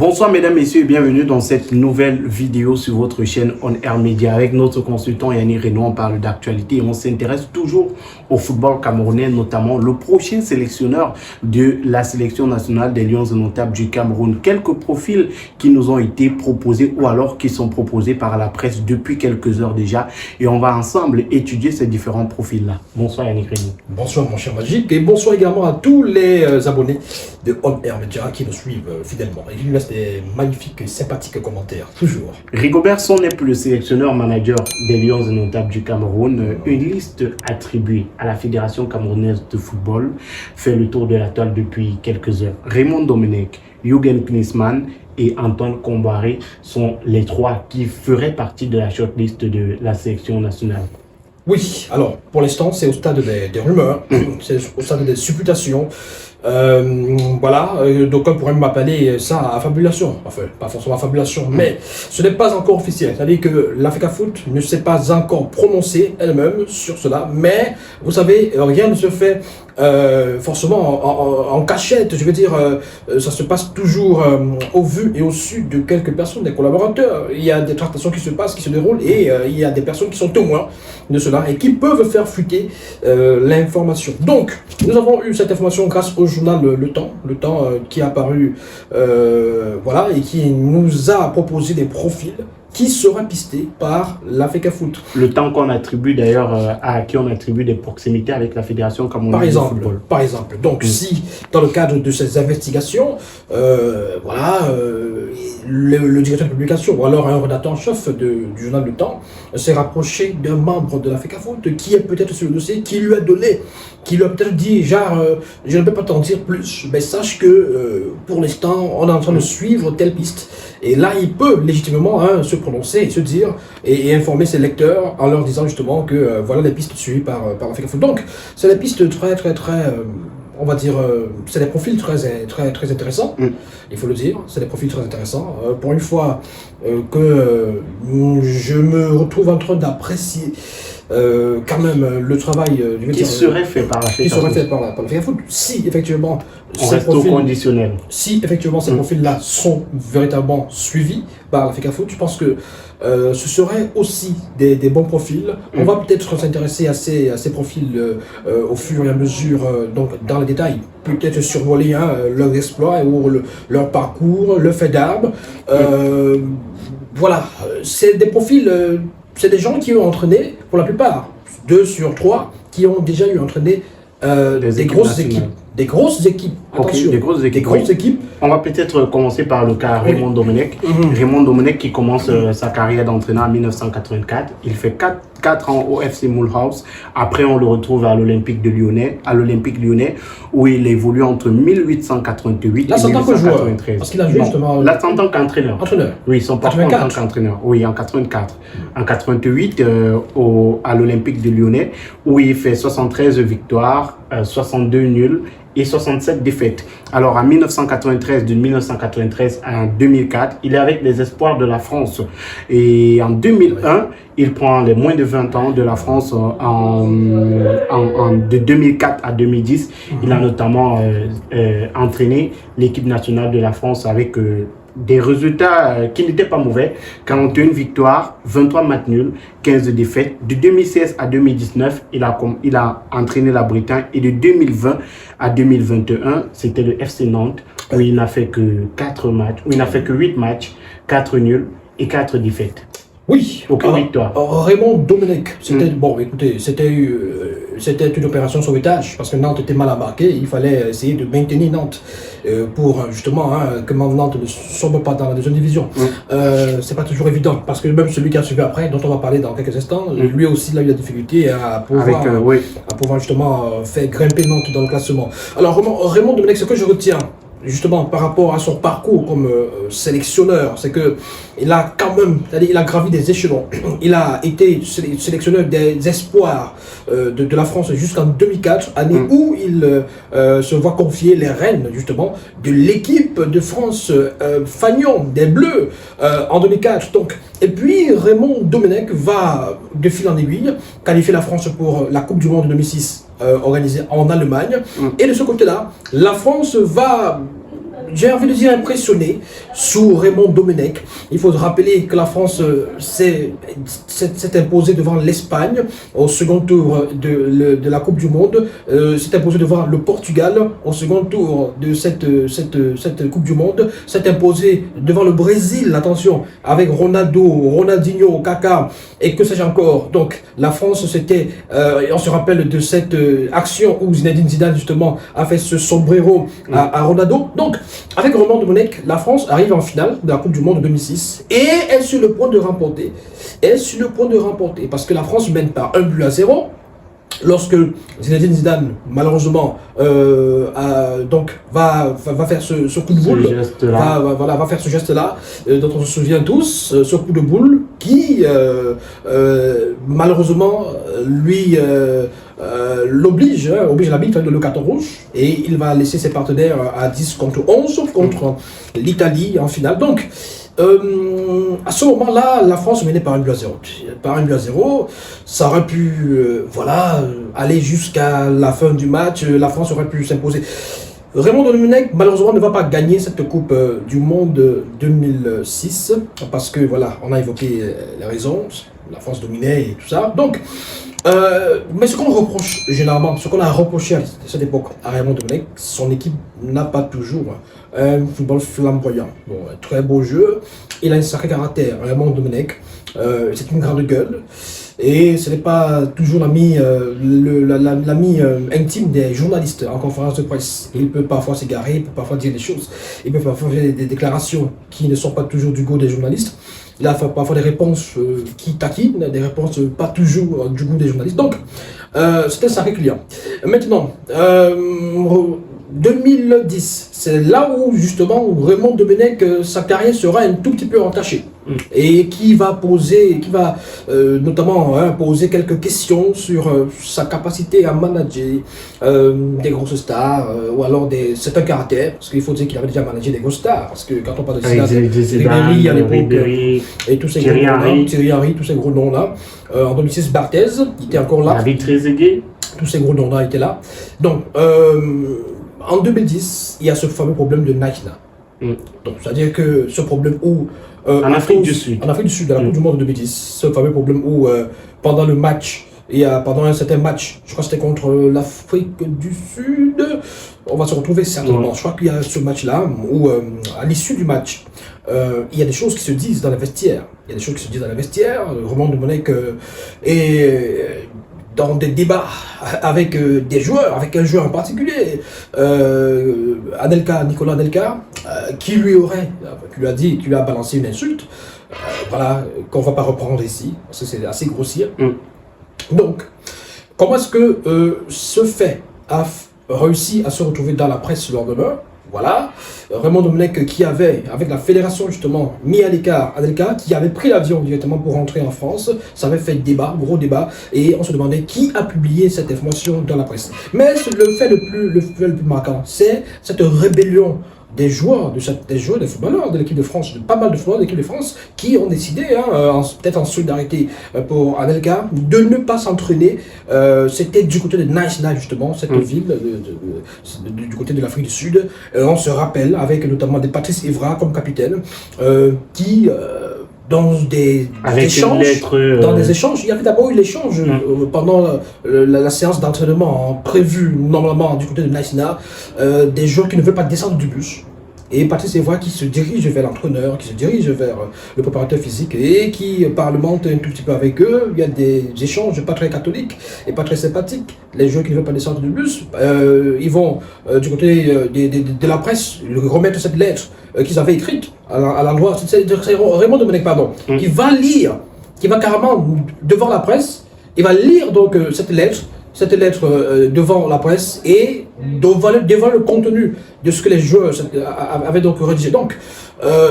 Bonsoir mesdames, messieurs et bienvenue dans cette nouvelle vidéo sur votre chaîne On Air Media. Avec notre consultant Yannick Reno, on parle d'actualité et on s'intéresse toujours au football camerounais, notamment le prochain sélectionneur de la sélection nationale des Lions indomptables du Cameroun. Quelques profils qui nous ont été proposés ou alors qui sont proposés par la presse depuis quelques heures déjà et on va ensemble étudier ces différents profils-là. Bonsoir Yannick Reno. Bonsoir mon cher Magic et bonsoir également à tous les abonnés de On Air Media qui nous suivent fidèlement et qui nous laissent des magnifiques et sympathiques commentaires, toujours. Rigobert Song n'est plus le sélectionneur manager des Lions indomptables du Cameroun. Une liste attribuée à la Fédération camerounaise de football fait le tour de la toile depuis quelques heures. Raymond Domenech, Jürgen Klinsmann et Antoine Combaré sont les trois qui feraient partie de la shortlist de la sélection nationale. Oui, alors pour l'instant c'est au stade des rumeurs, c'est au stade des supputations. Voilà, donc on pourrait m'appeler ça affabulation, enfin pas forcément affabulation, mais ce n'est pas encore officiel, c'est-à-dire que l'Africa Foot ne s'est pas encore prononcée elle-même sur cela, mais vous savez, rien ne se fait forcément en cachette, je veux dire, ça se passe toujours au vu et au su de quelques personnes, des collaborateurs, il y a des tractations qui se passent, qui se déroulent, et il y a des personnes qui sont témoins de cela et qui peuvent faire fuiter l'information. Donc, nous avons eu cette information grâce au journal Le Temps qui est apparu, voilà, et qui nous a proposé des profils qui sera pisté par l'Africa Foot. Le Temps qu'on attribue d'ailleurs, à qui on attribue des proximités avec la Fédération camerounaise de football. Par exemple, donc si dans le cadre de ces investigations, voilà, le directeur de publication ou alors un rédacteur en chef du journal Le Temps s'est rapproché d'un membre de l'Africa Foot qui est peut-être sur le dossier, qui lui a peut-être dit, genre, je ne peux pas t'en dire plus, mais sache que pour l'instant, on est en train de suivre telle piste. Et là, il peut légitimement se prononcer et se dire, et informer ses lecteurs en leur disant justement que voilà les pistes suivies par l'Africa Foot. Donc, c'est des pistes très, on va dire, c'est des profils très intéressants, il faut le dire, c'est des profils très intéressants. Pour une fois que je me retrouve en train d'apprécier quand même le travail qui serait fait par l'Africa Foot, si effectivement on reste au conditionnel. Si effectivement ces profils-là sont véritablement suivis par l'Africa Foot, je pense que ce serait aussi des bons profils. On va peut-être s'intéresser à ces profils au fur et à mesure, donc dans les détails, peut-être survoler leurs exploits ou leur parcours, le fait d'armes. Voilà, c'est des profils, c'est des gens qui ont entraîné, pour la plupart, 2 sur 3, qui ont déjà eu entraîné des grosses équipes. Des grosses équipes, attention, okay, des grosses équipes. On va peut-être commencer par le cas Raymond Domenech. Raymond Domenech qui commence sa carrière d'entraîneur en 1984. Il fait 4 ans au FC Mulhouse. Après, on le retrouve à l'Olympique Lyonnais, où il évolue entre 1888 là, et 1993. Parce qu'il a joué justement... Là, en tant qu'entraîneur. Oui, son parcours en tant qu'entraîneur. Oui, en 84. En 88, à l'Olympique de Lyonnais, où il fait 73 victoires, 62 nuls et 67 défaites. Alors en 1993, de 1993 à 2004, il est avec les espoirs de la France. Et en 2001, il prend les moins de 20 ans de la France de 2004 à 2010. Il a notamment entraîné l'équipe nationale de la France avec des résultats qui n'étaient pas mauvais, 41 victoires, 23 matchs nuls, 15 défaites. De 2016 à 2019, il a entraîné la Bretagne et de 2020 à 2021, c'était le FC Nantes où il n'a fait que 4 matchs, où il n'a fait que 8 matchs, 4 nuls et 4 défaites. Oui, aucune victoire. Raymond Domenech, c'était bon, écoutez, c'était une opération sauvetage parce que Nantes était mal embarqué. Il fallait essayer de maintenir Nantes pour justement que Nantes ne sombre pas dans la deuxième division. C'est pas toujours évident parce que même celui qui a suivi après, dont on va parler dans quelques instants, lui aussi il a eu la difficulté à pouvoir justement faire grimper Nantes dans le classement. Alors Raymond Domenech, ce que je retiens justement par rapport à son parcours comme sélectionneur, c'est que il a quand même, c'est-à-dire il a gravi des échelons. Il a été sélectionneur des espoirs de la France jusqu'en 2004, année où il se voit confier les rênes justement de l'équipe de France Fagnon des Bleus en 2004. Donc, et puis Raymond Domenech va de fil en aiguille qualifier la France pour la Coupe du Monde 2006 organisée en Allemagne. Et de ce côté-là, la France va j'ai envie de dire impressionné sous Raymond Domenech. Il faut rappeler que la France s'est imposée devant l'Espagne au second tour de la Coupe du Monde, s'est imposée devant le Portugal au second tour de cette Coupe du Monde, s'est imposée devant le Brésil, attention, avec Ronaldo, Ronaldinho, Kaka et que sais-je encore. Donc la France, on se rappelle de cette action où Zinedine Zidane justement a fait ce sombrero à Ronaldo. Donc avec Raymond Domenech, la France arrive en finale de la Coupe du Monde 2006 et est sur le point de remporter. Parce que la France mène par 1-0. Lorsque Zinedine Zidane, malheureusement, va faire ce coup de boule, va faire ce geste-là, dont on se souvient tous, ce coup de boule qui, malheureusement, lui oblige l'arbitre de le carton rouge, et il va laisser ses partenaires à 10 contre 11 contre l'Italie en finale. Donc, à ce moment-là, la France menait par 1-0. Par 1-0, ça aurait pu aller jusqu'à la fin du match. La France aurait pu s'imposer. Raymond Domenech, malheureusement, ne va pas gagner cette Coupe du Monde 2006 parce que, voilà, on a évoqué les raisons. La France dominait et tout ça. Donc, mais ce qu'on reproche généralement, ce qu'on a reproché à cette époque à Raymond Domenech, son équipe n'a pas toujours un football flamboyant. Bon, un très beau jeu, il a un sacré caractère. Raymond Domenech, c'est une grande gueule. Et ce n'est pas toujours l'ami intime des journalistes en conférence de presse. Il peut parfois s'égarer, il peut parfois dire des choses, il peut parfois faire des déclarations qui ne sont pas toujours du goût des journalistes. Il a parfois des réponses qui taquinent, des réponses pas toujours du goût des journalistes. Donc, c'est un sacré client. Maintenant, 2010, c'est là où justement Raymond Domenech, sa carrière sera un tout petit peu entachée. Et qui va notamment poser quelques questions sur sa capacité à manager des grosses stars ou alors certains caractères, parce qu'il faut dire qu'il avait déjà managé des grosses stars, parce que quand on parle de Ribéry à l'époque et tous ces gros noms-là, Thierry Henry, tous ces gros noms-là, en 2006 Barthez, il était encore là, David Trezeguet, tous ces gros noms-là étaient là. Donc en 2010, il y a ce fameux problème de Naïna. Donc c'est-à-dire que ce problème où en Afrique du Sud, à la Coupe du Monde 2010, ce fameux problème où pendant le match, pendant un certain match, je crois que c'était contre l'Afrique du Sud, on va se retrouver certainement. Je crois qu'il y a ce match-là où à l'issue du match, il y a des choses qui se disent dans les vestiaires. Raymond Domenech est dans des débats avec des joueurs, avec un joueur en particulier, Nicolas Anelka, qui lui a balancé une insulte, qu'on ne va pas reprendre ici, parce que c'est assez grossier. Donc, comment est-ce que ce fait a réussi à se retrouver dans la presse le lendemain? Voilà, Raymond Domenech qui avait, avec la fédération justement, mis à l'écart Anelka, qui avait pris l'avion directement pour rentrer en France. Ça avait fait débat, gros débat, et on se demandait qui a publié cette information dans la presse. Mais le fait le plus marquant, c'est cette rébellion des joueurs, des footballeurs de l'équipe de France, de pas mal de footballeurs de l'équipe de France, qui ont décidé, peut-être en solidarité pour Anelka, de ne pas s'entraîner. C'était du côté de Nice, justement, cette ville, du côté de l'Afrique du Sud. On se rappelle, avec notamment des Patrice Evra comme capitaine, qui... dans des échanges, il y avait d'abord eu l'échange pendant la séance d'entraînement prévue normalement du côté de Naïsina, des joueurs qui ne veulent pas descendre du bus. Et Patrice Evra qui se dirige vers l'entraîneur, qui se dirige vers le préparateur physique et qui parlemente un tout petit peu avec eux. Il y a des échanges pas très catholiques et pas très sympathiques. Les joueurs qui ne veulent pas descendre du bus, ils vont du côté de la presse remettre cette lettre qu'ils avaient écrite à l'endroit. C'est Raymond Domenech, qui va lire, qui va carrément devant la presse, il va lire donc cette lettre devant la presse et devant le contenu de ce que les joueurs avaient donc rédigé. Donc,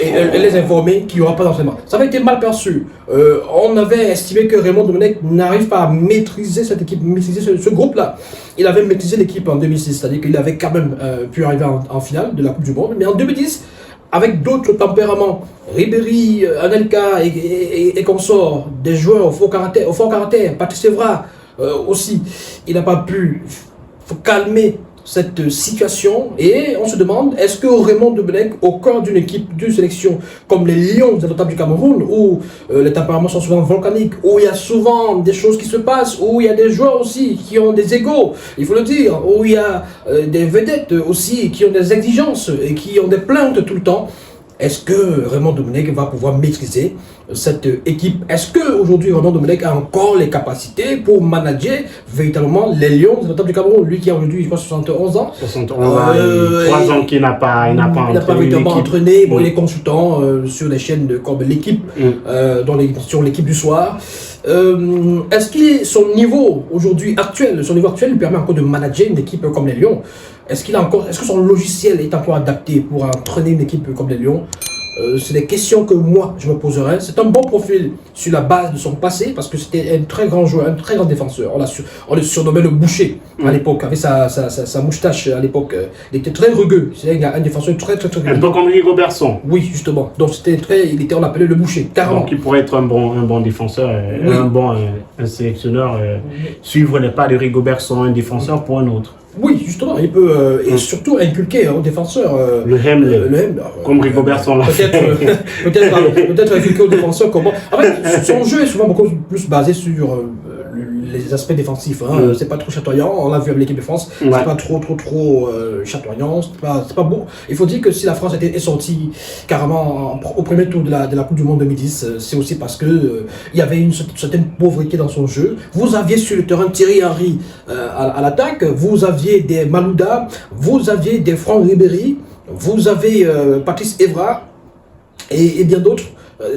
et les informer qu'il n'y aura pas d'entraînement. Ça avait été mal perçu. On avait estimé que Raymond Domenech n'arrive pas à maîtriser cette équipe, maîtriser ce groupe-là. Il avait maîtrisé l'équipe en 2006, c'est-à-dire qu'il avait quand même pu arriver en finale de la Coupe du Monde. Mais en 2010, avec d'autres tempéraments, Ribéry, Anelka et consorts, des joueurs au fort caractère, Patrice Evra aussi, il n'a pas pu calmer cette situation et on se demande, est-ce que Raymond Domenech, au cœur d'une équipe de sélection comme les Lions indomptables du Cameroun, où les tempéraments sont souvent volcaniques, où il y a souvent des choses qui se passent, où il y a des joueurs aussi qui ont des égos, il faut le dire, où il y a des vedettes aussi qui ont des exigences et qui ont des plaintes tout le temps, est-ce que Raymond Domenech va pouvoir maîtriser cette équipe? Est-ce qu'aujourd'hui Raymond Domenech a encore les capacités pour manager véritablement les Lions indomptables du Cameroun? Lui qui a aujourd'hui, je crois, 71 ans. 71 ans, 3 ans qu'il n'a pas véritablement entraîné. Bon, il est consultant sur les chaînes comme l'équipe, sur l'équipe du soir. Est-ce que son niveau aujourd'hui actuel, lui permet encore de manager une équipe comme les Lions? Est-ce que son logiciel est encore adapté pour entraîner une équipe comme les Lions? C'est des questions que moi je me poserais. C'est un bon profil sur la base de son passé parce que c'était un très grand joueur, un très grand défenseur. On le surnommait le boucher à l'époque, avec sa moustache à l'époque. Il était très rugueux. C'est un défenseur très un peu comme Rigobertson. Oui, justement. Donc on l'appelait le boucher, carrément. Donc il pourrait être un bon défenseur, un sélectionneur, suivre les pas de Rigobertson, un défenseur pour un autre. Oui, justement, il peut et surtout inculquer aux défenseurs le hem, comme Rigobertson l'a fait. Peut-être inculquer aux défenseurs comment. En fait, son jeu est souvent beaucoup plus basé sur les aspects défensifs. C'est pas trop chatoyant. On l'a vu avec l'équipe de France. C'est pas trop chatoyant. C'est pas beau. Il faut dire que si la France est sortie carrément au premier tour de la Coupe du Monde 2010, c'est aussi parce que il y avait une certaine pauvreté dans son jeu. Vous aviez sur le terrain Thierry Henry à l'attaque. Vous aviez des Malouda. Vous aviez des Franck Ribéry. Vous avez Patrice Evra et bien d'autres.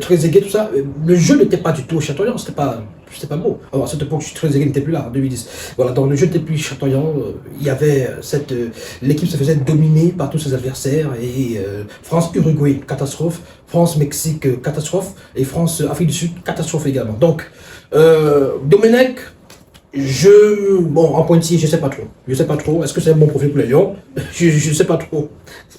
Trezeguet, tout ça. Le jeu n'était pas du tout chatoyant. C'était pas beau. Alors, à cette époque, Trezeguet n'était plus là, en 2010. Voilà, donc le jeu n'était plus chatoyant. Il y avait l'équipe se faisait dominer par tous ses adversaires. Et France-Uruguay, catastrophe. France-Mexique, catastrophe. Et France-Afrique du Sud, catastrophe également. Donc, Domenech, en pointillé, je sais pas trop. Est-ce que c'est un bon profil pour les Lions? Je sais pas trop.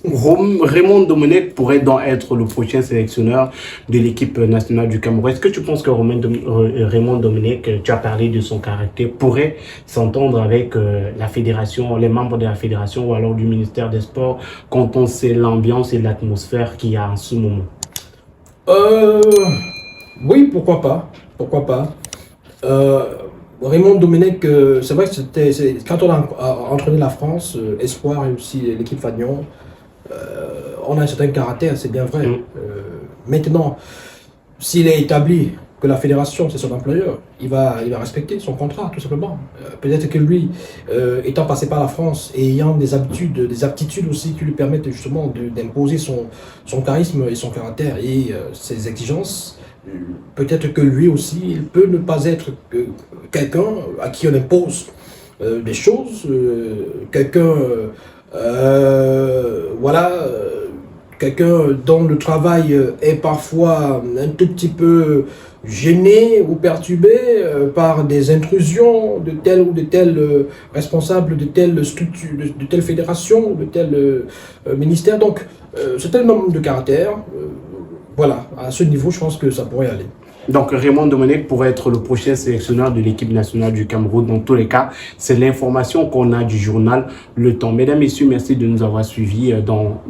Raymond Domenech pourrait donc être le prochain sélectionneur de l'équipe nationale du Cameroun. Est-ce que tu penses que Raymond Domenech, tu as parlé de son caractère, pourrait s'entendre avec la fédération, les membres de la fédération ou alors du ministère des Sports quand on sait l'ambiance et l'atmosphère qu'il y a en ce moment? Oui, pourquoi pas. Raymond Domenech, c'est vrai que quand on a entraîné la France, Espoir et aussi l'équipe Fagnon, on a un certain caractère, c'est bien vrai. Maintenant, s'il est établi que la fédération, c'est son employeur, il va respecter son contrat, tout simplement. Peut-être que lui, étant passé par la France et ayant des aptitudes aussi qui lui permettent justement d'imposer son charisme et son caractère et ses exigences, peut-être que lui aussi, il peut ne pas être quelqu'un à qui on impose des choses, quelqu'un dont le travail est parfois un tout petit peu gêné ou perturbé par des intrusions de tel ou de tel responsable de telle structure, de telle fédération, de tel ministère. Donc, c'est un homme de caractère. Voilà, à ce niveau, je pense que ça pourrait aller. Donc Raymond Domenech pourrait être le prochain sélectionneur de l'équipe nationale du Cameroun. Dans tous les cas, c'est l'information qu'on a du journal Le Temps. Mesdames, Messieurs, merci de nous avoir suivis. Dans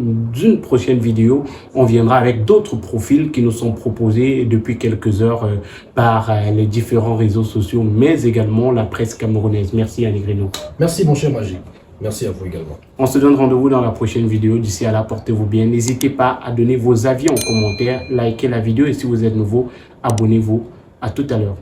une prochaine vidéo, on viendra avec d'autres profils qui nous sont proposés depuis quelques heures par les différents réseaux sociaux, mais également la presse camerounaise. Merci Yannick Reynaud. Merci mon cher Magique. Merci à vous également. On se donne rendez-vous dans la prochaine vidéo. D'ici là, portez-vous bien. N'hésitez pas à donner vos avis en commentaire, likez la vidéo et si vous êtes nouveau, abonnez-vous. À tout à l'heure.